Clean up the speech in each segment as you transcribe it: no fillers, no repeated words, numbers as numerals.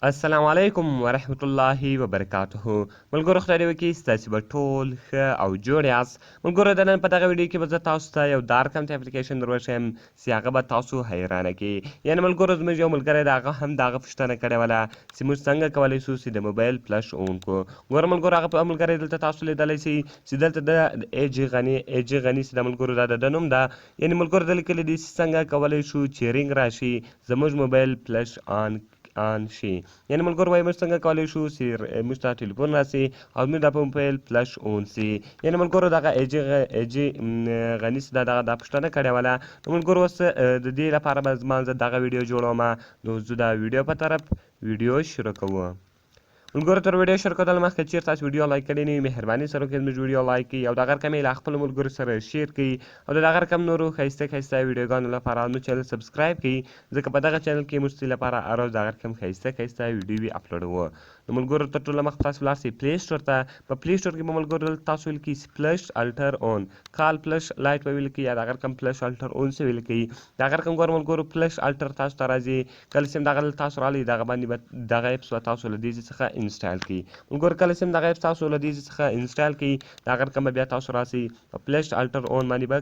السلام علیکم ورحمت الله وبرکاته. ملګرو خدای دې وکړي ستاسې به ټول ښه او جوړ یاست. ملګرو د نن په دغه ویډیو کې به زه تاسو ته یو دارکمت اپلیکیشن در وښیم چې هغه به تاسو حیرانه کړي. یعنې ملګرو زموږ یو ملګری دی هغه هم د هغه پوښتنه کړې وله چې موږ څنګه کولی شو چې د موبایل فلش اون کړو. ګوره ملګرو هغه ملګری دلته تاسو لیدلی شئ چې دلته د ایجي غني چې د ملګرو دا د ده نوم ده. یعنې ملګرو ده لیکلي دي چې څنګه کولی شو چې رینګ راشي زموږ موبایل فلش آن شي. یعنې ملګرو وایي موږ څنګه کولی شو چې موږ ته ټلیفون راسي او موږ د موبایل فلش اون سي. یعنې ملګرو دغه ایجي غني چې دا پوښتنه کړې وله. نو ملګرو اوس د دې لپاره به زه دغه ویډیو جوړوم. نو زه د ویډیو په طرف ویډیو شروع کوو. ملګرو تر ویډیو شروع کېدل مخکې چېرته تاسو ویډیو لایک کړی نه وي مهرباني سره وکړئ زموږ ویډیو لایک کړئ او دغه رقم یې له خپلو ملګرو سره شیر کړئ او د دغه رقم نورو ښایسته ویډیوګانو لپاره زموږ چینل سبسکرایب کړئ ځکه په دغه چینل کې موږ ستاسو لپاره هر ورځ دغه رقم ښایسته ویډیوې اپلوډوو. نو ملګرو تر ټولو مخکې تاسو ولاړ شئ پلی سټور ته. په پلی سټور کې به ملګرو تاسو ولیکئ فلش الټر اون کال فلش لایټ به ولیکئ یا دغه رقم فلش الټر اون څه ولیکئ. دغه رقم ګوره ملګرو فلش الټر تاسو ته راځي. کله چې دغه تاسو راغلی دغه باندې به دغه اپس به تاسو له دې څخه انسټال کړئ. ملګرو کله چې دغه اپس تاسو له دې څخه انسټال کړئ دغه رقم به بیا تاسو راسئ په فلش الټر اون باندې به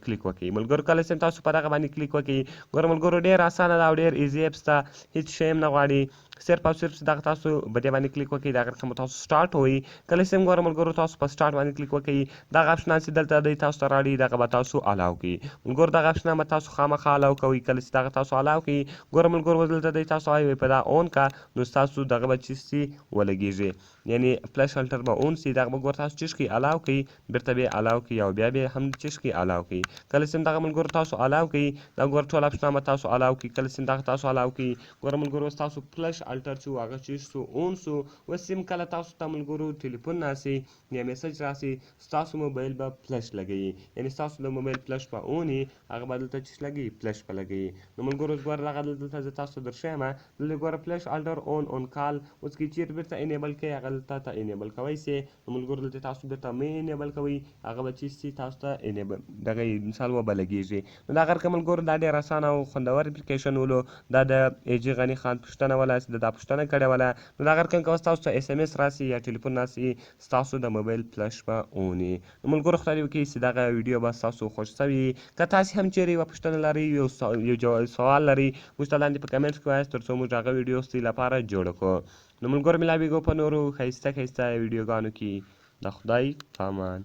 کلیک وکړئ. ملګرو کله چې تاسو په دغه باندې کلیک وکړئ ګوره ملګرو ډېر اسانه ده او ډېر ایزي اپس ده هېڅ شی هم نه غواړي. صرف او صرف دغه تاسو په دې باندې کلیک وکړئ دغه رقم تاسو سټارټ ووایي. کله چې ګوره ملګرو تاسو په سټارټ باندې کلیک وکړئ دغه اپشنان چې دلته دی تاسو ته راوړي دغه به تاسو الاو کړئ. ملګرو دغه اپشنان به تاسو خامخا الاو کوئ. کله چې دغه تاسو الاو کړئ ګوره ملګرو دلته دی تاسو وایي په دا اون کا نو ستاسو دغه به چې سي ولګېږي. یعنې فلش الټر به اون سي دغه به ګوره تاسو چش کړئ الاو کړئ بیرته بیا الاو کړئ او بیا هم چش کړئ الاو کړئ. کله چې دغه ملګرو تاسو الاو کړئ دا ګوره ټول اپشنان به تاسو الاو کړئ. کله چې دغه تاسو الاو کړئ ګوره ملګرو اوس تاسو فلش الټر چې هغه چش سو اون سو. اوس هم کله تاسو ته ملګرو ټلیفون راسي یا میسج راسي ستاسو موبایل به فلش لګوي. یعنې ستاسو د موبایل فلش به اون وي هغه به دلته چش لګوي فلش به لګوي. نو ملګرو اوس ګوره دغه دلته زه تاسو ته درښیم دلته ګوره فلش الټر اون کال اوس که چیرې بیرته انیبل کوئ هغه دلته ته انیبل کوی سي. نو ملګرو دلته تاسو بیرته مه انیبل کوئ هغه به چی سي تاسو ته انیبل دغه مثال وبه لګېږي. نو دغه رقم ملګرو دا ډېر اسانه او خوندور اپلیکیشن ولو. دا د ایجي غني خان پوښتنه وله چې دا پوښتنه کړې وله. نو دغه رقم که اوس تاسو ته اس ام اس راسي یا ټلیفون راسي ستاسو د موبایل فلش به اون وي. نو ملګرو خدای دې وکړي چې دغه ویډیو به ستاسو خوښ شوې وي. که تاسې هم چیرې یوه پوښتنه لرئ یو سوال لرئ موږ ته لاندې په کمنټ کې وایاست تر څو موږ هغه ویډیو ستاسو لپاره جوړه کړو. نو ملګرو ملاویږو په نورو ښایسته ویډیوګانو کې. د خدای په امان.